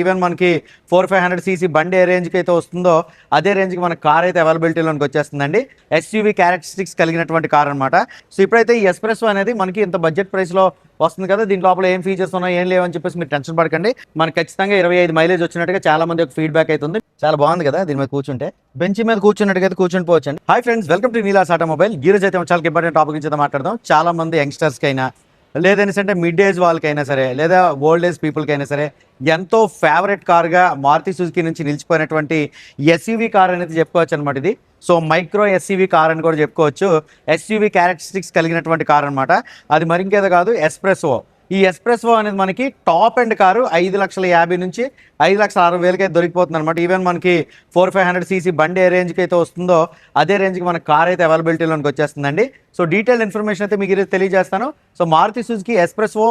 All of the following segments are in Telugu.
ఈవెన్ మనకి 4500 సీసీ బండి ఏ రేంజ్కి అయితే వస్తుందో అదే రేంజ్కి మన కార్ అయితే అవైలబిలిటీలోకి వచ్చేస్తుందండి. ఎస్యూవీ క్యారెక్టరిస్టిక్స్ కలిగినటువంటి కార్ అనమాట. సో ఇప్పుడైతే ఈ ఎస్ప్రెస్సో అనేది మనకి ఇంత బడ్జెట్ ప్రైస్లో వస్తుంది కదా, దీని లోపల ఏం ఫీచర్స్ ఉన్నాయి ఏం లేవని చెప్పేసి మీరు టెన్షన్ పడకండి. మనకి ఖచ్చితంగా 25 మైలేజ్ వచ్చినట్టుగా చాలా మంది ఒక ఫీడ్బ్యాక్ అవుతుంది. చాలా బాగుంది కదా దీని మీద కూర్చుంటే, బెంచ్ మీద కూర్చున్నట్టుగా అయితే కూర్చుని పోవచ్చండి. Hi friends, welcome to Neela's automobile. ఈ రోజు అయితే చాలా ఇంపార్టెంట్ టాపిక్ నుంచి మాట్లాడదాం. చాలా మంది యంగ్స్టర్స్కి అయినా లేదనేసంటే మిడ్ ఏజ్ వాళ్ళకైనా సరే లేదా ఓల్డ్ ఏజ్ పీపుల్కి అయినా సరే ఎంతో ఫేవరెట్ కార్గా మారుతి సుజుకి నుంచి నిలిచిపోయినటువంటి ఎస్యూవీ కార్ అనేది చెప్పుకోవచ్చు అనమాట. ఇది సో మైక్రో ఎస్యూవీ కార్ అని కూడా చెప్పుకోవచ్చు. ఎస్యూవీ క్యారెక్టరిస్టిక్స్ కలిగినటువంటి కార్ అనమాట. అది మరింకేదో కాదు, ఎస్ప్రెస్సో. ఈ ఎస్ప్రెస్సో అనేది మనకి టాప్ ఎండ్ కారు 5,50,000 నుంచి 5,60,000 అయితే దొరికిపోతుంది అనమాట. ఈవెన్ మనకి 4500 సీసీ బండి ఏ రేంజ్కి అయితే వస్తుందో అదే రేంజ్కి మన కార్ అయితే అవైలబిలిటీలోకి వచ్చేస్తుందండి. సో డీటెయిల్ ఇన్ఫర్మేషన్ అయితే మీకు ఈరోజు తెలియజేస్తాను. So Maruti Suzuki S Presso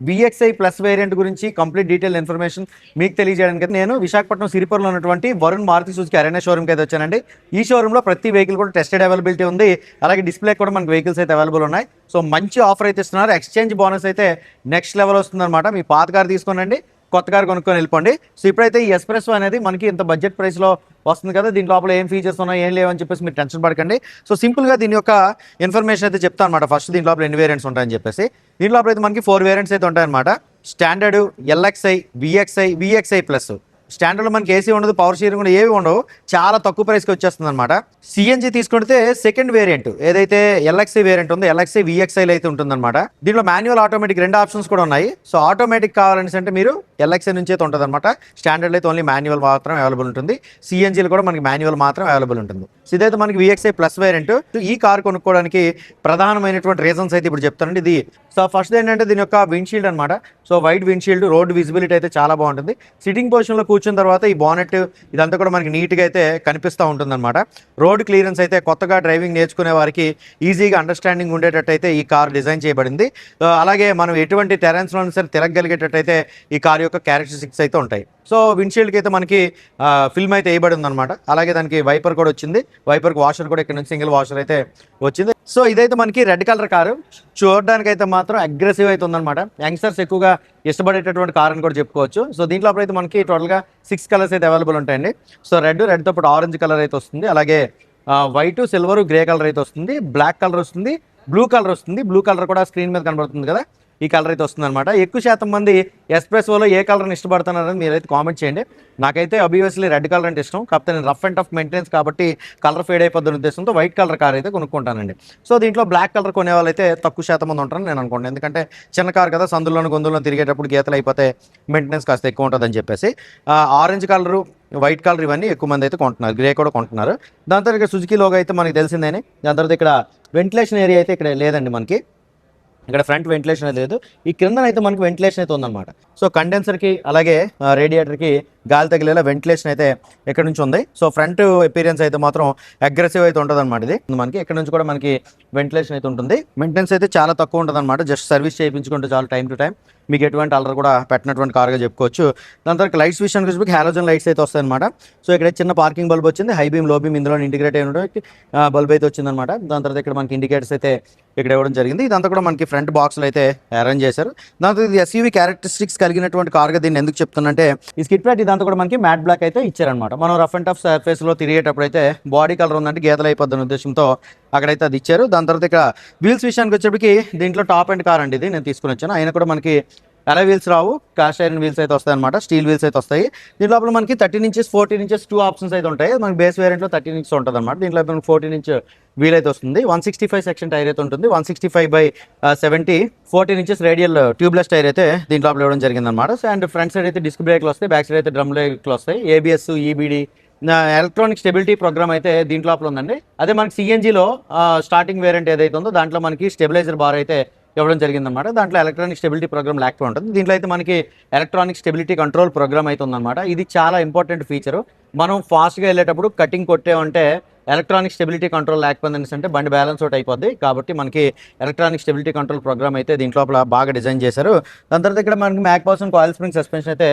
VXi plus variant గురించి కంప్లీట్ డీటెయిల్ ఇన్ఫర్మేషన్ మీకు తెలియజేయడానికి అయితే నేను విశాఖపట్నం సిరిపురంలో ఉన్నటువంటి వరుణ్ మారుతి సుజుకి అరేనా షోరూమ్కి అయితే వచ్చానండి. ఈ షోరూంలో ప్రతి వెహికల్ కూడా టెస్టెడ్ అవైలబిలిటీ ఉంది. అలాగే డిస్ప్లే కూడా మనకి వెహికల్స్ అయితే అవైలబుల్ ఉన్నాయి. సో మంచి ఆఫర్ అయితే ఇస్తున్నారు. ఎక్స్చేంజ్ బోనస్ అయితే నెక్స్ట్ లెవెల్ వస్తుందన్నమాట. మీ పాత కార్ తీసుకోనండి, కొత్త కార్ కొనుక్కొని వెళ్ళిపోండి. సో ఇప్పుడైతే ఈ ఎస్ప్రెస్సో అనేది మనకి ఇంత బడ్జెట్ ప్రైస్లో వస్తుంది కదా, దీని లోపల ఏం ఫీచర్స్ ఉన్నాయి ఏం లేవని చెప్పేసి మీరు టెన్షన్ పడకండి. సో సింపుల్గా దీని యొక్క ఇన్ఫర్మేషన్ అయితే చెప్తాను అనమాట. ఫస్ట్ దీని లోపల ఎన్ని వేరియంట్స్ ఉంటాయని చెప్పేసి. దీని లోపల అయితే మనకి 4 వేరియంట్స్ అయితే ఉంటాయన్నమాట. Standard, LXi, VXi plus. స్టాండర్డ్లో మనకి ఏసీ ఉండదు, పవర్ షేరింగ్ కూడా ఏవి ఉండవు, చాలా తక్కువ ప్రైస్కి వచ్చేస్తుంది అనమాట. సిఎన్జి తీసుకుంటే సెకండ్ వేరియంట్ ఏదైతే LXi వేరియంట్ ఉందో LXi VXiలో అయితే ఉంటుందన్నమాట. దీంట్లో మాన్యువల్ ఆటోమేటిక్ 2 ఆప్షన్స్ కూడా ఉన్నాయి. సో ఆటోమేటిక్ కావాలని అంటే మీరు LXi నుంచి అయితే ఉంటుంది అనమాట. స్టాండర్డ్ అయితే ఓన్లీ మాన్యువల్ మాత్రం అవైలబుల్ ఉంటుంది. సిఎన్జీలో కూడా మనకి మాన్యువల్ మాత్రం అవైలబుల్ ఉంటుంది. సో ఇదైతే మనకి VXi ప్లస్ వేరియంట్. ఈ కార్ కొనుక్కోవడానికి ప్రధానమైనటువంటి రీజన్స్ అయితే ఇప్పుడు చెప్తానండి. ఇది సో ఫస్ట్ ఏంటంటే దీని యొక్క విండ్షీల్డ్ అనమాట. So white windshield, road visibility అయితే చాలా బాగుంటుంది. సిట్టింగ్ పొజిషన్లో కూర్చున్న తర్వాత ఈ బానెట్ ఇదంతా కూడా మనకి నీట్గా అయితే కనిపిస్తూ ఉంటుంది అనమాట. రోడ్ క్లియరెన్స్ అయితే కొత్తగా డ్రైవింగ్ నేర్చుకునే వారికి ఈజీగా అండర్స్టాండింగ్ ఉండేటట్టు అయితే ఈ కార్ డిజైన్ చేయబడింది. అలాగే మనం ఎటువంటి టెరెన్స్లో సరే తిరగగలిగేటట్టయితే ఈ కార్ యొక్క క్యారెక్టరిస్టిక్స్ అయితే ఉంటాయి. సో విండ్షీల్డ్కి అయితే మనకి ఫిల్మ్ అయితే వేయబడి ఉందన్నమాట. అలాగే దానికి వైపర్ కూడా వచ్చింది. వైపర్కి వాషర్ కూడా ఇక్కడ నుంచి సింగిల్ వాషర్ అయితే వచ్చింది. సో ఇదైతే మనకి రెడ్ కలర్ కారు. చూడడానికి అయితే మాత్రం అగ్రెసివ్ అయితే ఉందన్నమాట. యంగ్స్టర్స్ ఎక్కువగా ఇష్టపడేటటువంటి కార్ అని కూడా చెప్పుకోవచ్చు. సో దీంట్లో అయితే మనకి టోటల్గా 6 కలర్స్ అయితే అవైలబుల్ ఉంటాయండి. సో రెడ్తో పాటు ఆరెంజ్ కలర్ అయితే వస్తుంది. అలాగే వైట్, సిల్వర్, గ్రే కలర్ అయితే వస్తుంది. బ్లాక్ కలర్ వస్తుంది, బ్లూ కలర్ వస్తుంది. బ్లూ కలర్ కూడా స్క్రీన్ మీద కనబడుతుంది కదా, ఈ కలర్ అయితే వస్తుంది అనమాట. ఎక్కువ శాతం మంది ఎస్ప్రెస్సోలో ఏ కలర్ని ఇష్టపడుతున్నారని మీరైతే కామెంట్ చేయండి. నాకైతే అబ్వియస్లీ రెడ్ కలర్ అంటే ఇష్టం. కాకపోతే నేను రఫ్ అండ్ టఫ్ మెయింటెనెన్స్ కాబట్టి కలర్ ఫేడ్ అయిపోద్ది ఉద్దేశంతో వైట్ కలర్ కార్ అయితే కొనుక్కుంటానండి. సో దీంట్లో బ్లాక్ కలర్ కొనే వాళ్ళు అయితే తక్కువ శాతం మంది ఉంటారని నేను అనుకోండి. ఎందుకంటే చిన్న కార్ కదా, సందులోని గొంతుల్లో తిరిగేటప్పుడు గీతలు అయిపోతే మెయింటెనెన్స్ కాస్త ఎక్కువ ఉంటుందని చెప్పేసి ఆరెంజ్ కలరు, వైట్ కలర్ ఇవన్నీ ఎక్కువ మంది అయితే కొంటున్నారు. గ్రే కూడా కొంటున్నారు. దాని తర్వాత ఇక్కడ సుజుకి లోగో అయితే మనకి తెలిసిందేనే. దాని తర్వాత ఇక్కడ వెంటిలేషన్ ఏరియా అయితే ఇక్కడ లేదండి మనకి. ఇక్కడ ఫ్రంట్ వెంటిలేషన్ అయితే లేదు. ఈ క్రిందన అయితే మనకి వెంటిలేషన్ అయితే ఉందన్నమాట. సో కండెన్సర్కి అలాగే రేడియేటర్కి గాలి తగిలేలా వెంటిలేషన్ అయితే ఎక్కడి నుంచి ఉంది. సో ఫ్రంట్ అపీరియన్స్ అయితే మాత్రం అగ్రెసివ్ అయితే ఉంటుంది అనమాట. ఇది మనకి ఎక్కడి నుంచి కూడా మనకి వెంటిలేషన్ అయితే ఉంటుంది. మెయింటెనెన్స్ అయితే చాలా తక్కువ ఉంటుంది అనమాట. జస్ట్ సర్వీస్ చేయించుకుంటే చాలా టైం టు టైం. మీకు ఎటువంటి అలర్ కూడా పెట్టినటువంటి కార్గా చెప్పుకోవచ్చు. దాని తర్వాత లైట్స్ విషయానికి వచ్చి హాలోజన్ లైట్స్ అయితే వస్తాయి అనమాట. సో ఇక్కడ చిన్న పార్కింగ్ బల్బ్ వచ్చింది. హై బీమ్, లో బీమ్ ఇందులో ఇంటిగ్రేట్ అయిన బల్బ్ అయితే వచ్చిందనమాట. దాని తర్వాత ఇక్కడ మనకి ఇండికేటర్స్ అయితే ఇక్కడ ఇవ్వడం జరిగింది. ఇదంతా కూడా మనకి ఫ్రంట్ బాక్స్లో అయితే అరేంజ్ చేశారు. దాని తర్వాత ఇది ఎస్యూవీ క్యారెక్టరిస్టిక్స్ కలిగినటువంటి కార్గా దీన్ని ఎందుకు చెప్తున్నంటే ఈ స్కిట్ ప్యాట్ ఇదంతా కూడా మనకి మ్యాట్ బ్లాక్ అయితే ఇచ్చారనమాట. మనం రఫ్ అండ్ టఫ్ సర్ఫేస్లో తిరిగేటప్పుడు అయితే బాడీ కలర్ ఉందంటే గీతలు అయిపోద్దని ఉద్దేశంతో అక్కడైతే అది ఇచ్చారు. దాని తర్వాత ఇక్కడ వీల్స్ విషయానికి వచ్చేప్పటికి దీంట్లో టాప్ అండ్ కార్ అండి ఇది, నేను తీసుకుని వచ్చాను. అయినా కూడా మనకి అలా వీల్స్ రావు, కాస్ట్ ఐరన్ వీల్స్ అయితే వస్తాయి అనమాట. స్టీల్ వీల్స్ అయితే వస్తాయి. దీని లోపల మనకి 13 ఇంచెస్ 14 ఇంచెస్ 2 ఆప్షన్స్ అయితే ఉంటాయి. మనకి బేస్ వేరియంట్లో 13 ఇంచెస్ ఉంటుంది అనమాట. దీంట్లో మనకి 14 ఇంచ్ వీల్ అయితే వస్తుంది. 165 సెక్షన్ టైర్ అయితే ఉంటుంది. 165/70 14 ఇంచెస్ రేడియల్ ట్యూబ్లెస్ టైర్ అయితే దీంట్లో లోపల ఇవ్వడం జరిగింది అనమాట. అండ్ ఫ్రంట్ సైడ్ అయితే డిస్క్ బ్రేక్లు వస్తాయి, బ్యాక్ సైడ్ అయితే డ్రమ్ బ్రేక్లు వస్తాయి. ABS, EBD, electronic stability program అయితే దీంట్లో లోపల ఉందండి. అదే మనకి సిఎన్జిలో స్టార్టింగ్ వేరియంట్ ఏదైతే ఉందో దాంట్లో మనకి స్టెబిలైజర్ బార్ అయితే ఇవ్వడం జరిగిందనమాట. దాంట్లో ఎలక్ట్రానిక్ స్టెబిలిటీ ప్రోగ్రామ్ లేకపోతే ఉంటుంది. దీంట్లో అయితే మనకి ఎలక్ట్రానిక్ స్టెబిలిటీ కంట్రోల్ ప్రోగ్రామ్ అయితే ఉందన్నమాట. ఇది చాలా ఇంపార్టెంట్ ఫీచరు. మనం ఫాస్ట్గా వెళ్ళేటప్పుడు కటింగ్ కొట్టామంటే ఎలక్ట్రానిక్ స్టెబిలిటీ కంట్రోల్ లేకపోయింది అంటే బండి బ్యాలెన్స్ అవుట్ అయిపోద్ది. కాబట్టి మనకి ఎలక్ట్రానిక్ స్టెబిలిటీ కంట్రోల్ ప్రోగ్రామ్ అయితే దీంట్లో బాగా డిజైన్ చేశారు. దాని తర్వాత ఇక్కడ మనకి McPherson coil spring suspension అయితే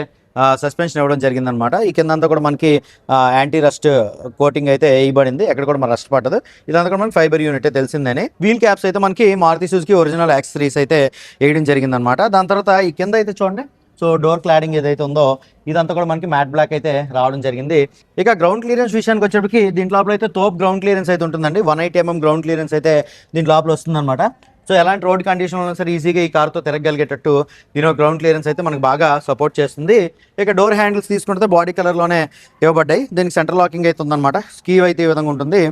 సస్పెన్షన్ ఇవ్వడం జరిగిందనమాట. ఈ కిందంతా కూడా మనకి యాంటీ రస్ట్ కోటింగ్ అయితే వేయబడింది. ఎక్కడ కూడా మన రస్ట్ పట్టదు. ఇదంతా కూడా మనకి ఫైబర్ యూనిట్ తెలిసిందని. వీల్ క్యాప్స్ అయితే మనకి మారుతి సుజుకి ఒరిజినల్ X3s అయితే వేయడం జరిగిందనమాట. దాని తర్వాత ఈ కింద అయితే చూడండి సో డోర్ క్లాడింగ్ ఏదైతే ఉందో ఇదంతా కూడా మనకి మ్యాట్ బ్లాక్ అయితే రావడం జరిగింది. ఇక గ్రౌండ్ క్లియరెన్స్ విషయానికి వచ్చేప్పటికి దీని లోపల అయితే తోప్ గ్రౌండ్ క్లియరెన్స్ అయితే ఉంటుందండి. 180 mm గ్రౌండ్ క్లియరెన్స్ అయితే దీని లోపల వస్తుందన్నమాట. సో ఎలాంటి రోడ్ కండిషన్ ఉన్నా సరే ఈజీగా ఈ కార్తో తిరగలిగేటట్టు దీని గ్రౌండ్ క్లియరెన్స్ అయితే మనకు బాగా సపోర్ట్ చేస్తుంది. ఇక డోర్ హ్యాండిల్స్ తీసుకుంటే బాడీ కలర్లోనే ఇవ్వబడ్డాయి. దీనికి సెంటర్ లాకింగ్ అయితే ఉందన్నమాట. స్కీ అయితే ఈ విధంగా ఉంటుంది.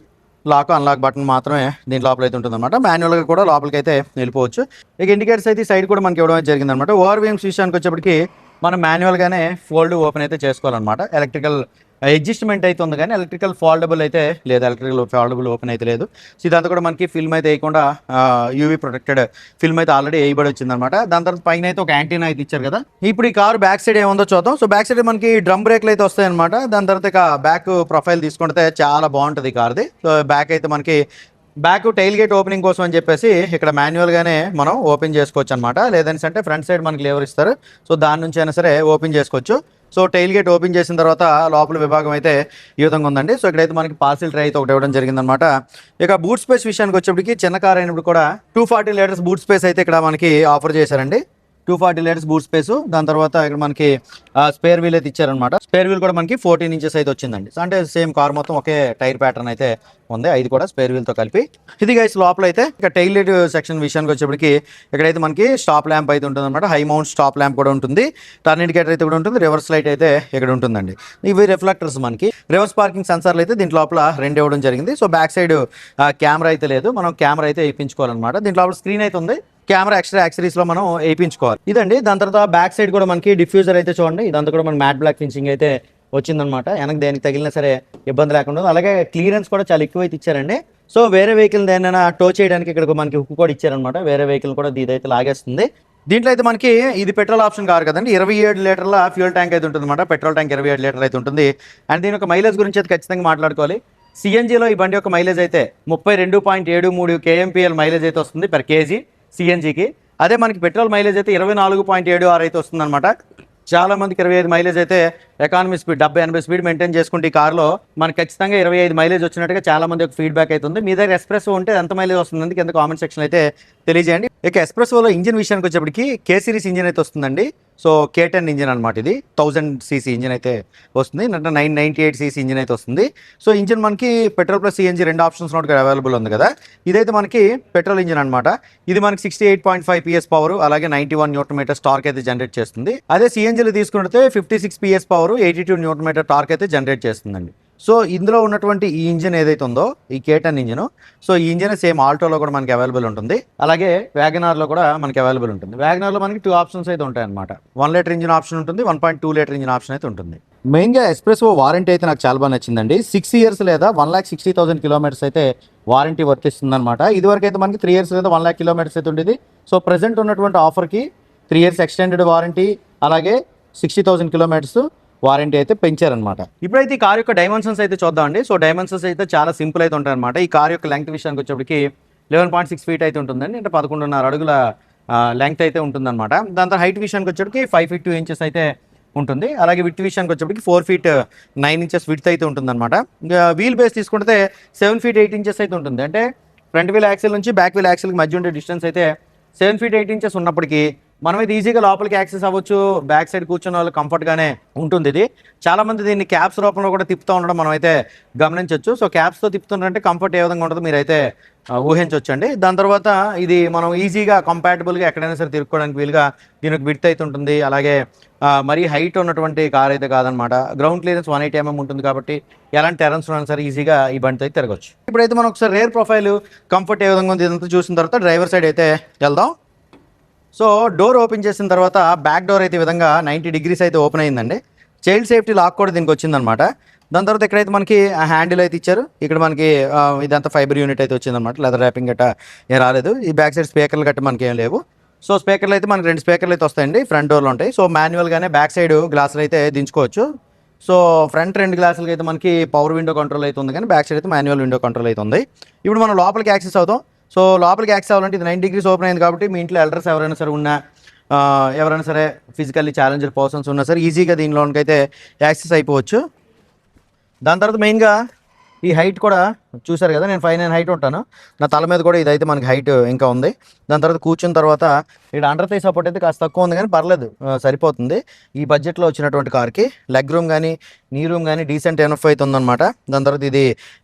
లాక్ అన్లాక్ బటన్ మాత్రమే దీని లోపల అయితే ఉంటుంది అనమాట. మాన్యువల్గా కూడా లోపలికి అయితే వెళ్ళిపోవచ్చు. ఇక ఇండికేటర్స్ అయితే సైడ్ కూడా మనకి ఇవ్వడం జరిగింది అనమాట. ఓవర్ వీమ్స్ విషయానికి వచ్చేప్పటికి మనం మాన్యువల్గానే ఫోల్డ్ ఓపెన్ అయితే చేసుకోవాలన్నమాట. ఎలక్ట్రికల్ అడ్జస్ట్మెంట్ అయితే ఉంది కానీ ఎలక్ట్రికల్ ఫోల్డబుల్ అయితే లేదు, ఎలక్ట్రికల్ ఫోల్డబుల్ ఓపెన్ అయితే లేదు. సో ఇదంతా కూడా మనకి ఫిల్మ్ అయితే వేయకుండా యూవీ ప్రొటెక్టెడ్ ఫిల్మ్ అయితే ఆల్రెడీ వేయబడి వచ్చిందనమాట. దాని తర్వాత పైన అయితే ఒక యాంటీనా అయితే ఇచ్చారు కదా. ఇప్పుడు ఈ కారు బ్యాక్ సైడ్ ఏముందో చూద్దాం. సో బ్యాక్ సైడ్ మనకి డ్రమ్ బ్రేక్లు అయితే వస్తాయి అనమాట. దాని తర్వాత ఇక బ్యాక్ ప్రొఫైల్ తీసుకుంటే చాలా బాగుంటుంది ఈ కార్ది. సో బ్యాక్ అయితే మనకి బ్యాక్ టైల్ గేట్ ఓపెనింగ్ కోసం అని చెప్పేసి ఇక్కడ మాన్యువల్గానే మనం ఓపెన్ చేసుకోవచ్చు అనమాట. లేదని అంటే ఫ్రంట్ సైడ్ మనకి లేవర్ ఇస్తారు. సో దాని నుంచి అయినా సరే ఓపెన్ చేసుకోవచ్చు. సో టైల్ గేట్ ఓపెన్ చేసిన తర్వాత లోపల విభాగం అయితే ఈ విధంగా ఉందండి. సో ఇక్కడైతే మనకి పార్సిల్ ట్రే అయితే ఒకటి ఇవ్వడం జరిగిందనమాట. ఇక బూట్ స్పేస్ విషయానికి వచ్చేప్పటికి చిన్న కార్ అయినప్పుడు కూడా 240 లీటర్స్ బూట్ స్పేస్ అయితే ఇక్కడ మనకి ఆఫర్ చేశారండి. 240 లీటర్స్ బూట్ స్పేస్. దాని తర్వాత ఇక్కడ మనకి స్పేర్ వీల్ అయితే ఇచ్చారనమాట. స్పేర్ వీల్ కూడా మనకి 14 ఇంచెస్ అయితే వచ్చిందండి. అంటే సేమ్ కార్ మొత్తం ఒకే టైర్ ప్యాటర్న్ అయితే ఉంది. ఇది కూడా స్పేర్ వీల్తో కలిపి. ఇది గైస్ లోపల అయితే ఇక టైల్ లైట్ సెక్షన్ విషయానికి వచ్చేప్పటికి ఇక్కడైతే మనకి స్టాప్ ల్యాంప్ అయితే ఉంటుంది అనమాట. హై మౌంట్ స్టాప్ ల్యాంప్ కూడా ఉంటుంది. టర్న్ ఇండికేటర్ అయితే కూడా ఉంటుంది. రివర్స్ లైట్ అయితే ఇక్కడ ఉంటుందండి. ఇవి రిఫ్లెక్టర్స్ మనకి. రివర్స్ పార్కింగ్ సెన్సార్లు అయితే దీంట్లో లోపల 2 ఇవ్వడం జరిగింది. సో బ్యాక్ సైడ్ కెమెరా అయితే లేదు, మనం కెమెరా అయితే వేయించుకోవాలన్నమాట. దీంట్లో లోపల స్క్రీన్ అయితే ఉంది. కెమెరా ఎక్స్ట్రా యాక్సరీస్ లో మనం వేయించుకోవాలి. ఇదండి. దాని తర్వాత బ్యాక్ సైడ్ కూడా మనకి డిఫ్యూజర్ అయితే చూడండి. ఇదంతా కూడా మన మ్యాట్ బ్లాక్ ఫినిషింగ్ అయితే వచ్చిందనమాట. వెనక దేనికి తగిలినా సరే ఇబ్బంది లేకుండా. అలాగే క్లియరెన్స్ కూడా చాలా ఎక్కువ అయితే ఇచ్చారండి. సో వేరే వెహికల్ దేనైనా టో చేయడానికి ఇక్కడ మనకి హుక్ కూడా ఇచ్చారనమాట. వేరే వెహికల్ కూడా ఇదైతే లాగేస్తుంది. దీంట్లో అయితే మనకి ఇది పెట్రోల్ ఆప్షన్ కారు కదండి. 27 లీటర్ల ఫ్యూల్ ట్యాంక్ అయితే ఉంటుంది అనమాట. పెట్రోల్ ట్యాంక్ 27 లీటర్లు అయితే ఉంటుంది. అండ్ దీని యొక్క మైలేజ్ గురించి అయితే ఖచ్చితంగా మాట్లాడుకోవాలి. సిఎన్జిలో ఈ బండి యొక్క మైలేజ్ అయితే 32.73 KMPL మైలేజ్ అయితే వస్తుంది పర్ కేజీ సిఎన్జికి. అదే మనకి పెట్రోల్ మైలేజ్ అయితే 24.76 అయితే వస్తుందన్నమాట. చాలా మందికి 25 మైలేజ్ అయితే ఎకానమీ స్పీడ్ 70-80 స్పీడ్ మెయింటైన్ చేసుకుంటే ఈ కార్లో మనకి ఖచ్చితంగా 25 మైలేజ్ వచ్చినట్టుగా చాలా మంది ఒక ఫీడ్బ్యాక్ అయితే ఉంది. మీ దగ్గర ఎస్ప్రెసో ఉంటే ఎంత మైలేజ్ వస్తుంది కింద కామెంట్ సెక్షన్ అయితే తెలియజేయండి. ఇక ఎస్ప్రెసోలో ఇంజిన్ విషయానికి వచ్చేప్పటికి K సిరీస్ ఇంజిన్ అయితే వస్తుందండి. సో K10 ఇంజిన్ అనమాట. ఇది 1000cc ఇంజిన్ అయితే వస్తుంది. అంటే 998cc ఇంజిన్ అయితే వస్తుంది. సో ఇంజిన్ మనకి petrol plus CNG 2 options note available ఉంది కదా. ఇదైతే మనకి పెట్రోల్ ఇంజిన్ అనమాట. ఇది మనకి 68.5 PS పవర్ అలాగే 91 Nm టార్క్ అయితే జనరేట్ చేస్తుంది. అదే సిఎన్జిలో తీసుకుంటే 56 PS పవర్ 82 Nm టార్క్ అయితే జనరేట్ చేస్తుందండి. సో ఇందులో ఉన్నటువంటి ఈ ఇంజిన్ ఏదైతే ఉందో ఈ K10 ఇంజిన్, సో ఈ ఇంజిన్ సేమ్ ఆల్టోలో కూడా మనకి అవైలబుల్ ఉంటుంది. అలాగే వ్యాగనార్లో కూడా మనకి అవైలబుల్ ఉంటుంది. వ్యాగనార్లో మనకి 2 ఆప్షన్స్ అయితే ఉంటాయి అనమాట. 1 లీటర్ ఇంజిన్ ఆప్షన్ ఉంటుంది, 1.2 లీటర్ ఇంజిన్ ఆప్షన్ అయితే ఉంటుంది. మెయిన్గా ఎస్ప్రెసో వారంటీ అయితే నాకు చాలా బాగా నచ్చిందండి. 6 ఇయర్స్ లేదా 1,60,000 కిలోమీటర్స్ అయితే వారంటీ వర్తిస్తుంది అనమాట. ఇదివరకు అయితే మనకి 3 ఇయర్స్ లేదా 1 lakh కిలోమీటర్స్ అయితే ఉండేది. సో ప్రజెంట్ ఉన్నటువంటి ఆఫర్కి 3 ఇయర్స్ ఎక్స్టెండెడ్ వారంటీ అలాగే 60,000 కిలోమీటర్స్ వారంటీ అయితే పెంచారనమాట. ఇప్పుడైతే ఈ కార్ యొక్క డైమెన్షన్స్ అయితే చూద్దామండి. సో డైమెన్షన్స్ అయితే చాలా సింపుల్ అయితే ఉంటాయి అనమాట. ఈ కార్ యొక్క లెంగ్త్ విషయానికి వచ్చేప్పటికి 11.6 feet అయితే ఉంటుందండి. అంటే 11.5 అడుగుల లెంగ్త్ అయితే ఉంటుందన్నమాట. దాని తర్వాత హైట్ విషయానికి వచ్చేప్పటికి 5 feet 2 inches అయితే ఉంటుంది. అలాగే విడ్త్ విషయానికి వచ్చేప్పటికి 4 feet 9 inches విడ్త్ అయితే ఉంటుందన్నమాట. వీల్ బేస్ తీసుకుంటే 7 feet 8 inches అయితే ఉంటుంది. అంటే ఫ్రంట్ వీల్ యాక్సిల్ నుంచి బ్యాక్ వీల్ యాక్సిల్కి మధ్య ఉండే డిస్టెన్స్ అయితే 7 feet 8 inches ఉన్నప్పటికీ మనమైతే ఈజీగా లోపలికి యాక్సెస్ అవ్వచ్చు. బ్యాక్ సైడ్ కూర్చున్న వాళ్ళు కంఫర్ట్గానే ఉంటుంది. ఇది చాలా మంది దీన్ని క్యాప్స్ రూపంలో కూడా తిప్పుతూ ఉండడం మనం అయితే గమనించవచ్చు. సో క్యాప్స్తో తిప్పుతుంటే కంఫర్ట్ ఏ విధంగా ఉంటుందో మీరైతే ఊహించవచ్చండి. దాని తర్వాత ఇది మనం ఈజీగా కంపాటబుల్గా ఎక్కడైనా సరే తిరుక్కోవడానికి వీలుగా దీనికి విడ్త్ అయితే ఉంటుంది. అలాగే మరీ హైట్ ఉన్నటువంటి కార్ అయితే కాదనమాట. గ్రౌండ్ క్లియరెన్స్ 180 mm ఉంటుంది కాబట్టి ఎలాంటి టెరెన్స్ ఉన్నా సరే ఈజీగా ఈ బండితో అయితే తిరగచ్చు. ఇప్పుడైతే మనం ఒకసారి రేర్ ప్రొఫైల్ కంఫర్ట్ ఏ విధంగా ఉంది ఇదంతా చూసిన తర్వాత డ్రైవర్ సైడ్ అయితే వెళ్దాం. సో డోర్ ఓపెన్ చేసిన తర్వాత బ్యాక్ డోర్ అయితే ఈ విధంగా 90 degrees అయితే ఓపెన్ అయిందండి. చైల్డ్ సేఫ్టీ లాక్ కూడా దీనికి వచ్చిందనమాట. దాని తర్వాత ఇక్కడైతే మనకి హ్యాండిల్ అయితే ఇచ్చారు. ఇక్కడ మనకి ఇదంతా ఫైబర్ యూనిట్ అయితే వచ్చిందనమాట. లెదర్ ర్యాపింగ్ గట్ట ఏం రాలేదు. ఈ బ్యాక్ సైడ్ స్పీకర్లు గట్ట మనకి ఏం లేవు. సో స్పీకర్లు అయితే మనకి 2 స్పీకర్లు అయితే వస్తాయండి. ఫ్రంట్ డోర్లో ఉంటాయి. సో మాన్యువల్గానే బ్యాక్ సైడ్ గ్లాసులు అయితే దించుకోవచ్చు. సో ఫ్రంట్ 2 గ్లాసులకి అయితే మనకి పవర్ విండో కంట్రోల్ అయితే ఉంది, కానీ బ్యాక్ సైడ్ అయితే మాన్యువల్ విండో కంట్రోల్ అయితే ఉంది. ఇప్పుడు మనం లోపలికి యాక్సెస్ అవుతాం. సో లోపలికి యాక్సెస్ అవ్వాలంటే ఇది 90 degrees ఓపెన్ అయింది కాబట్టి మీ ఇంట్లో ఎల్డర్స్ ఎవరైనా సరే ఉన్నా, ఎవరైనా సరే ఫిజికల్లీ ఛాలెంజ్డ్ పర్సన్స్ ఉన్నా సరే ఈజీగా దీనిలోనికి అయితే యాక్సెస్ అయిపోవచ్చు. దాని తర్వాత మెయిన్గా ఈ హైట్ కూడా చూసారు కదా, నేను 5'9" హైట్ ఉంటాను. నా తల మీద కూడా ఇదైతే మనకి హైట్ ఇంకా ఉంది. దాని తర్వాత కూర్చున్న తర్వాత ఇక్కడ అండర్ థై సపోర్ట్ అయితే కాస్త తక్కువ ఉంది కానీ పర్లేదు, సరిపోతుంది ఈ బడ్జెట్లో వచ్చినటువంటి కార్కి. లెగ్ రూమ్ కానీ నీ రూమ్ కానీ డీసెంట్ ఎనఫ్ అయితే ఉందన్నమాట. దాని తర్వాత ఇది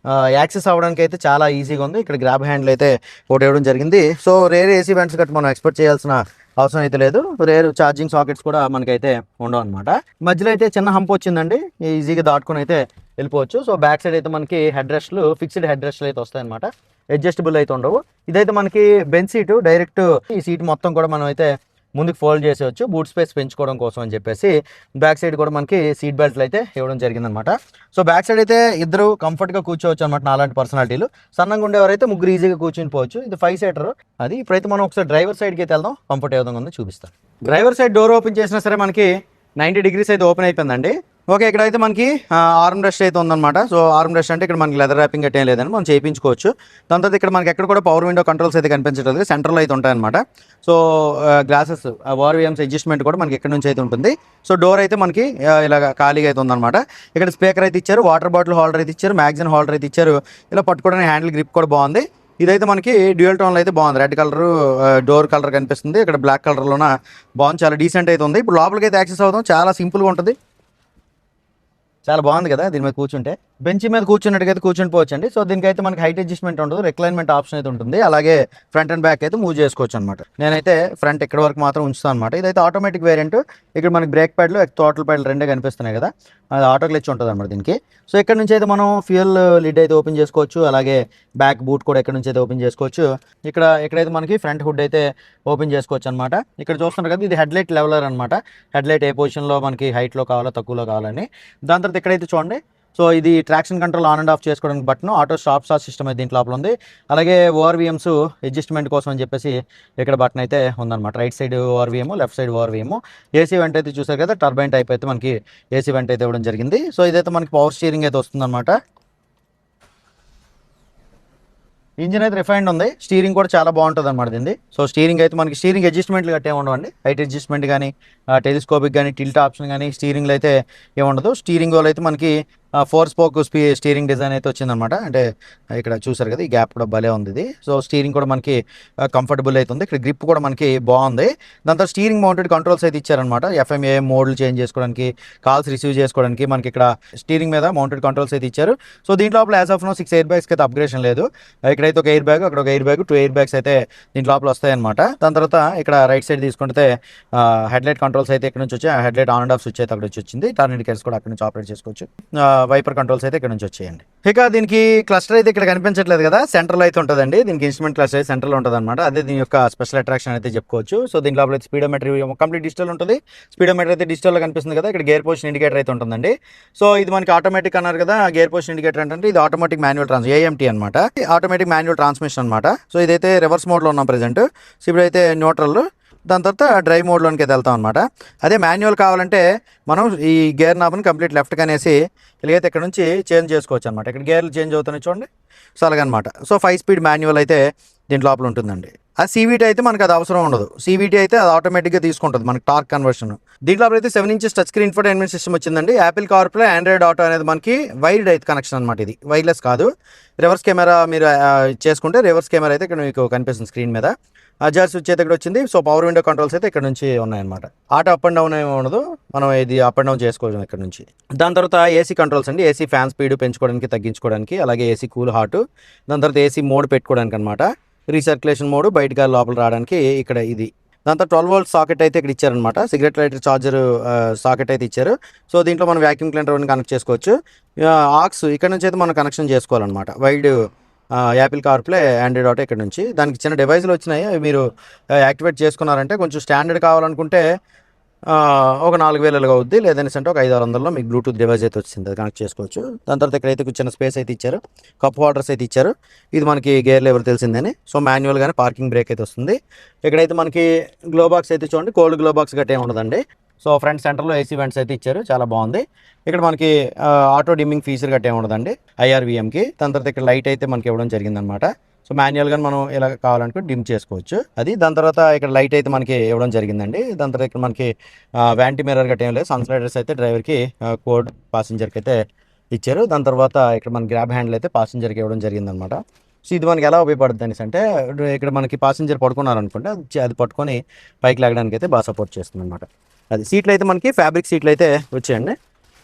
యాక్సెస్ అవ్వడానికి అయితే చాలా ఈజీగా ఉంది. ఇక్కడ గ్రాబ్ హ్యాండిల్ అయితే ఒకటి ఇవ్వడం జరిగింది. సో రేర్ ఏసీ వెంట్స్ గట్టి మనం ఎక్స్పెక్ట్ చేయాల్సిన అవసరం అయితే లేదు. రేర్ ఛార్జింగ్ సాకెట్స్ కూడా మనకైతే ఉండవు అనమాట. మధ్యలో అయితే చిన్న హంప్ వచ్చిందండి, ఈజీగా దాటుకొని అయితే వెళ్ళిపోవచ్చు. సో బ్యాక్ సైడ్ అయితే మనకి హెడ్ రెస్ట్లు, ఫిక్స్డ్ హెడ్ రెస్ట్లు అయితే వస్తాయన్నమాట, అడ్జస్టబుల్ అయితే ఉండవు. ఇదైతే మనకి బెంచ్ సీటు, డైరెక్ట్ ఈ సీట్ మొత్తం కూడా మనం అయితే ముందుకు ఫోల్డ్ చేసేవచ్చు బూట్ స్పేస్ పెంచుకోవడం కోసం అని చెప్పేసి. బ్యాక్ సైడ్ కూడా మనకి సీట్ బెల్ట్లు అయితే ఇవ్వడం జరిగిందనమాట. సో బ్యాక్ సైడ్ అయితే ఇద్దరు కంఫర్ట్గా కూర్చోవచ్చు అనమాట. నాలాంటి పర్సనాలిటీలు సన్నంగా ఉండేవారైతే ముగ్గురు ఈజీగా కూర్చుని పోవచ్చు. ఇది 5 సీటర్ అది. ఇప్పుడైతే మనం ఒకసారి డ్రైవర్ సైడ్కి అయితే వెళ్దాం, కంఫర్ట్ ఏ విధంగా ఉందో చూపిస్తాను. డ్రైవర్ సైడ్ డోర్ ఓపెన్ చేసినా సరే మనకి 90 డిగ్రీస్ అయితే ఓపెన్ అయిపోయిందండి. ఓకే, ఇక్కడైతే మనకి ఆర్మ్ రెస్ట్ అయితే ఉందన్నమాట. సో ఆర్మ్ రెస్ట్ అంటే ఇక్కడ మనకి లెదర్ ర్యాపింగ్ అయితే లేదని మనం చేయించుకోవచ్చు. దాని తర్వాత ఇక్కడ మనకి ఎక్కడ కూడా పవర్ విండో కంట్రోల్స్ అయితే కనిపించట్లేదు, సెంటర్లో అయితే ఉంటాయన్నమాట. సో గ్లాసెస్ ఓఆర్వీఎంస్ అడ్జస్ట్మెంట్ కూడా మనకి ఎక్కడి నుంచి అయితే ఉంటుంది. సో డోర్ అయితే మనకి ఇలా ఖాళీగా అయితే ఉందన్నమాట. ఇక్కడ స్పీకర్ అయితే ఇచ్చారు, వాటర్ బాటిల్ హోల్డర్ అయితే ఇచ్చారు, మ్యాగజైన్ హోల్డర్ అయితే ఇచ్చారు. ఇలా పట్టుకోవడానికి హ్యాండిల్ గ్రిప్ కూడా బాగుంది. ఇదైతే మనకి డ్యూయల్ టోన్లో అయితే బాగుంది. రెడ్ కలర్ డోర్ కలర్ కనిపిస్తుంది, ఇక్కడ బ్లాక్ కలర్లోన బాగుంది, చాలా డీసెంట్ అయితే ఉంది. ఇప్పుడు లోపలికి అయితే యాక్సెస్ అవుతాం, చాలా సింపుల్గా ఉంటుంది, చాలా బాగుంది కదా. దీని మీద కూర్చుంటే బెంచ్ మీద కూర్చున్నట్టుగా కూర్చుని పోవచ్చు అండి. సో దీనికైతే మనకి హైట్ అడ్జస్ట్మెంట్ ఉంటుంది, రిక్లైన్మెంట్ ఆప్షన్ అయితే ఉంటుంది. అలాగే ఫ్రంట్ అండ్ బ్యాక్ అయితే మూవ్ చేసుకోవచ్చు అనమాట. నేనైతే ఫ్రంట్ ఇక్కడ వరకు మాత్రం ఉంచుతాను అనమాట. ఇదైతే ఆటోమేటిక్ వేరియంట్. ఇక్కడ మనకి బ్రేక్ ప్యాడ్లు, టోటల్ ప్యాడ్లు రెండే కనిపిస్తున్నాయి కదా, అది ఆటో క్లచ్ ఉంటుంది అనమాట దీనికి. సో ఇక్కడ నుంచి అయితే మనం ఫ్యూయల్ లిడ్ అయితే ఓపెన్ చేసుకోవచ్చు, అలాగే బ్యాక్ బూట్ కూడా ఇక్కడ నుంచి అయితే ఓపెన్ చేసుకోవచ్చు. ఇక్కడైతే మనకి ఫ్రంట్ హుడ్ అయితే ఓపెన్ చేసుకోవచ్చు అనమాట. ఇక్కడ చూస్తున్నారు కదా, ఇది హెడ్లైట్ లెవెలర్ అనమాట. హెడ్లైట్ ఏ పొజిషన్లో మనకి హైట్లో కావాలో తక్కువలో కావాలని. దాని తర్వాత ఇక్కడైతే చూడండి, సో ఇది traction control on and off చేసుకోవడానికి button, auto stop start system అయితే దీంట్లో లోపల ఉంది. అలాగే ఓఆర్వీఎంస్ అడ్జస్ట్మెంట్ కోసం అని చెప్పేసి ఇక్కడ బటన్ అయితే ఉందన్నమాట. Right side ORVM, left side ORVM. AC వెంట అయితే చూసారు కదా, టర్బైన్ టైప్ అయితే మనకి ఏసీ వెంట అయితే ఇవ్వడం జరిగింది. సో ఇదైతే మనకి పవర్ స్టీరింగ్ అయితే వస్తుందన్నమాట. ఇంజిన్ అయితే రిఫైన్డ్ ఉంది, స్టీరింగ్ కూడా చాలా బాగుంటుంది అనమాట దీన్ని. సో స్టీరింగ్ అయితే మనకి స్టీరింగ్ అడ్జస్ట్మెంట్లు గట్టే ఉండవండి, హైట్ అడ్జస్ట్మెంట్ కానీ టెలిస్కోపిక్ కానీ టిల్ట్ ఆప్షన్ కానీ స్టీరింగ్లో అయితే ఏముండదు. స్టీరింగ్ వాళ్ళు అయితే మనకి 4 స్పోక్ స్టీరింగ్ డిజైన్ అయితే వచ్చిందనమాట. అంటే ఇక్కడ చూసారు కదా, ఈ గ్యాప్ కూడా భలే ఉంది ఇది. సో స్టీరింగ్ కూడా మనకి కంఫర్టబుల్ అయితే ఉంది. ఇక్కడ గ్రిప్ కూడా మనకి బాగుంది. దాని తర్వాత స్టీరింగ్ మౌంటెడ్ కంట్రోల్స్ అయితే ఇచ్చారనమాట. ఎఫ్ఎంఏ మోడ్లు చేంజ్ చేసుకోవడానికి, కాల్స్ రిసీవ్ చేసుకోవడానికి మనకి ఇక్కడ స్టీరింగ్ మీద మౌంటెడ్ కంట్రోల్స్ అయితే ఇచ్చారు. సో దీంట్లో లోపల యాజ్ ఆఫ్ నో 6 ఎయిర్ బ్యాగ్స్కి అయితే అప్గ్రేషన్ లేదు. ఇక్కడైతే ఒక ఎయిర్ బ్యాగ్, అక్కడ ఒక ఎయిర్ బ్యాగ్, 2 ఎయిర్ బ్యాగ్స్ అయితే దీంట్లో లోపల వస్తాయన్నమాట. దాని తర్వాత ఇక్కడ రైట్ సైడ్ తీసుకుంటే హెడ్లైట్ కంట్రోల్స్ అయితే ఇక్కడ నుంచి వచ్చి, headlight on and off switch అయితే అక్కడ నుంచి వచ్చింది. టర్న్ ఇండికేటర్స్ కూడా అక్కడ నుంచి ఆపరేట్ చేసుకోవచ్చు. వైపర్ కంట్రోల్స్ అయితే ఇక్కడ నుంచి వచ్చేయండి. ఇక దీనికి క్లస్టర్ అయితే ఇక్కడ కనిపించట్లేదు కదా, సెంటర్లో అయితే ఉంటుందండి. దీనికి ఇన్స్ట్రుమెంట్ క్లస్టర్ అయితే సెంటర్లో ఉంటుంది అనమాట. అదే దీని యొక్క స్పెషల్ అట్రాక్షన్ అయితే చెప్పుకోవచ్చు. సో దీని లోపల అయితే స్పీడోమీటర్ కంప్లీట్ డిజిటల్ ఉంటుంది. స్పీడోమీటర్ అయితే డిజిటల్లో కనిపిస్తుంది కదా. ఇక్కడ గేర్ పొజిషన్ ఇండికేటర్ అయితే ఉంటుందండి. సో ఇది మనకి ఆటోమేటిక్ అన్నారు కదా, గేర్ పొజిషన్ ఇండికేటర్ అంటే ఇది ఆటోమేటిక్ మాన్యువల్ ఏఎంటీ అనమాట, ఆటోమేటిక్ మాన్యువల్ ట్రాన్స్మిషన్ అనమాట. సో ఇదైతే రివర్స్ మోడ్లో ఉన్నాం ప్రెజెంట్. సో ఇప్పుడైతే న్యూట్రల్, దాని తర్వాత డ్రైవ్ మోడ్లోనికి అయితే వెళ్తాం అనమాట. అదే మాన్యువల్ కావాలంటే మనం ఈ గేర్ నాబ్ని కంప్లీట్ లెఫ్ట్కి అనేసి ఇలాగైతే ఇక్కడ నుంచి చేంజ్ చేసుకోవచ్చు అనమాట. ఇక్కడ గేర్లు చేంజ్ అవుతున్నాయి చూడండి. సో అలాగనమాట. సో 5 స్పీడ్ మాన్యువల్ అయితే దీంట్లో లోపల ఉంటుందండి. ఆ సీవీటీ అయితే మనకు అది అవసరం ఉండదు. సీవీటీ అయితే అది ఆటోమేటిక్గా తీసుకుంటుంది మనకి టార్క్ కన్వర్షన్. దీంట్లో అయితే 7 inches touch screen infotainment system వచ్చిందండి. యాపిల్ కార్ప్లే, ఆండ్రాయిడ్ ఆటో అనేది మనకి వైర్డ్ అయితే కనెక్షన్ అనమాట. ఇది వైర్లెస్ కాదు. రివర్స్ కెమెరా మీరు చేసుకుంటే రివర్స్ కెమెరా అయితే ఇక్కడ మీకు కనిపిస్తుంది స్క్రీన్ మీద. అడ్జర్ స్విచ్ అయితే ఇక్కడ వచ్చింది. సో పవర్ విండో కంట్రోల్స్ అయితే ఇక్కడ నుంచి ఉన్నాయన్నమాట. ఆటో అప్ అండ్ డౌన్ ఏమి ఉండదు, మనం ఇది అప్ అండ్ డౌన్ చేసుకోవచ్చు ఇక్కడ నుంచి. దాని తర్వాత ఏసీ కంట్రోల్స్ అండి. ఏసీ ఫ్యాన్ స్పీడ్ పెంచుకోవడానికి, తగ్గించుకోవడానికి, అలాగే ఏసీ కూల్ హాట్. దాని తర్వాత ఏసీ మోడ్ పెట్టుకోవడానికి అనమాట. రీసర్క్యులేషన్ మోడ్, బయట గాలి లోపల రావడానికి ఇక్కడ ఇది. దాని తర్వాత 12 వోల్ట్ సాకెట్ అయితే ఇక్కడ ఇచ్చారనమాట. సిగరెట్ లైటర్ చార్జర్ సాకెట్ అయితే ఇచ్చారు. సో దీంట్లో మనం వ్యాక్యూమ్ క్లీనర్ కనెక్ట్ చేసుకోవచ్చు. ఆక్స్ ఇక్కడ నుంచి అయితే మనం కనెక్షన్ చేసుకోవాలన్నమాట. Wide Apple CarPlay, Android auto ఇక్కడ నుంచి. దానికి చిన్న డివైస్లు వచ్చినాయి, మీరు యాక్టివేట్ చేసుకున్నారంటే కొంచెం స్టాండర్డ్ కావాలనుకుంటే ఒక 4000 అవుద్ది, లేదంటే అంటే ఒక 500-600లో మీకు బ్లూటూత్ డివైస్ అయితే వచ్చింది, అది కనెక్ట్ చేసుకోవచ్చు. దాని తర్వాత ఇక్కడైతే చిన్న స్పేస్ అయితే ఇచ్చారు, కప్ హోల్డర్స్ అయితే ఇచ్చారు. ఇది మనకి గేర్ లెవెల్ తెలిసిందని. సో మాన్యువల్ కానీ పార్కింగ్ బ్రేక్ అయితే వస్తుంది. ఇక్కడైతే మనకి గ్లో బాక్స్ అయితే చూడండి, కోల్డ్ గ్లో బాక్స్ గట్టే ఉండదండి. సో ఫ్రంట్ సెంటర్లో ఏసీ వెంట్స్ అయితే ఇచ్చారు, చాలా బాగుంది. ఇక్కడ మనకి ఆటో డిమ్మింగ్ ఫీచర్ గట్టే ఉండదండి ఐఆర్వీఎంకి. దాని తర్వాత ఇక్కడ లైట్ అయితే మనకి ఇవ్వడం జరిగిందనమాట. సో మాన్యువల్గా మనం ఇలా కావాలనుకుంటే డిమ్ చేసుకోవచ్చు అది. దాని తర్వాత ఇక్కడ లైట్ అయితే మనకి ఇవ్వడం జరిగిందండి. దాని తర్వాత ఇక్కడ మనకి వ్యాంటీ మిర్రర్ గట్ట ఏం లేదు. సన్ స్లైడర్స్ అయితే డ్రైవర్కి కోడ్, ప్యాసింజర్కి అయితే ఇచ్చారు. దాని తర్వాత ఇక్కడ మన గ్రాబ్ హ్యాండిల్ అయితే పాసెంజర్కి ఇవ్వడం జరిగిందనమాట. సో ఇది మనకి ఎలా ఉపయోగపడుతుంది అనేసి అంటే ఇక్కడ మనకి పాసెంజర్ పడుకున్నారనుకుంటే అది పట్టుకొని పైకి లాగడానికి అయితే బాగా సపోర్ట్ చేస్తుంది అనమాట. అది సీట్లు అయితే మనకి ఫ్యాబ్రిక్ సీట్లు అయితే వచ్చాయండి.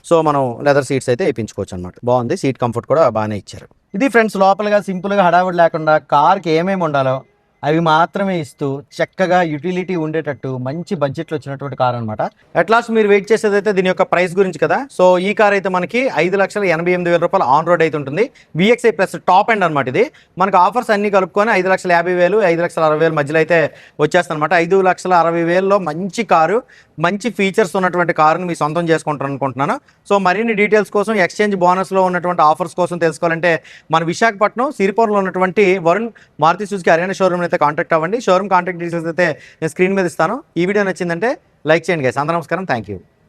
సో మనం లెదర్ సీట్స్ అయితే వేయించుకోవచ్చు అనమాట. బాగుంది, సీట్ కంఫర్ట్ కూడా బాగానే ఇచ్చారు. ఇది ఫ్రెండ్స్ లోపలగా సింపుల్గా హడావుడి లేకుండా కార్కి ఏమేమి ఉండాలో అవి మాత్రమే ఇస్తూ చక్కగా యూటిలిటీ ఉండేటట్టు మంచి బడ్జెట్లో వచ్చినటువంటి కార్ అనమాట. అట్ లాస్ట్ మీరు వెయిట్ చేసేది అయితే దీని యొక్క ప్రైస్ గురించి కదా. సో ఈ కార్ అయితే మనకి 5,88,000 రూపాయలు ఆన్ రోడ్ అయితే ఉంటుంది. VXI ప్లస్ టాప్ ఎండ్ అనమాట. ఇది మనకు ఆఫర్స్ అన్ని కలుపుకొని 5,50,000 5,60,000 మధ్యలో అయితే వచ్చేస్తుంది అనమాట. 5,60,000లో మంచి కారు, మంచి ఫీచర్స్ ఉన్నటువంటి కారుని మీ సొంతం చేసుకుంటారు అనుకుంటున్నాను. సో మరిన్ని డీటెయిల్స్ కోసం ఎక్స్చేంజ్ బోనస్లో ఉన్నటువంటి ఆఫర్స్ కోసం తెలుసుకోవాలంటే మన విశాఖపట్నం సిరిపురంలో ఉన్నటువంటి వరుణ్ మారుతి సుజుకి హర్యానా షోరూమ్ అయితే కాంటాక్ట్ అవ్వండి. షోరూమ్ కాంటాక్ట్ డీటెయిల్స్ అయితే నేను స్క్రీన్ మీద ఇస్తాను. ఈ వీడియో నచ్చిందంటే లైక్ చేయండి గైస్. అందరూ నమస్కారం, థ్యాంక్ యూ.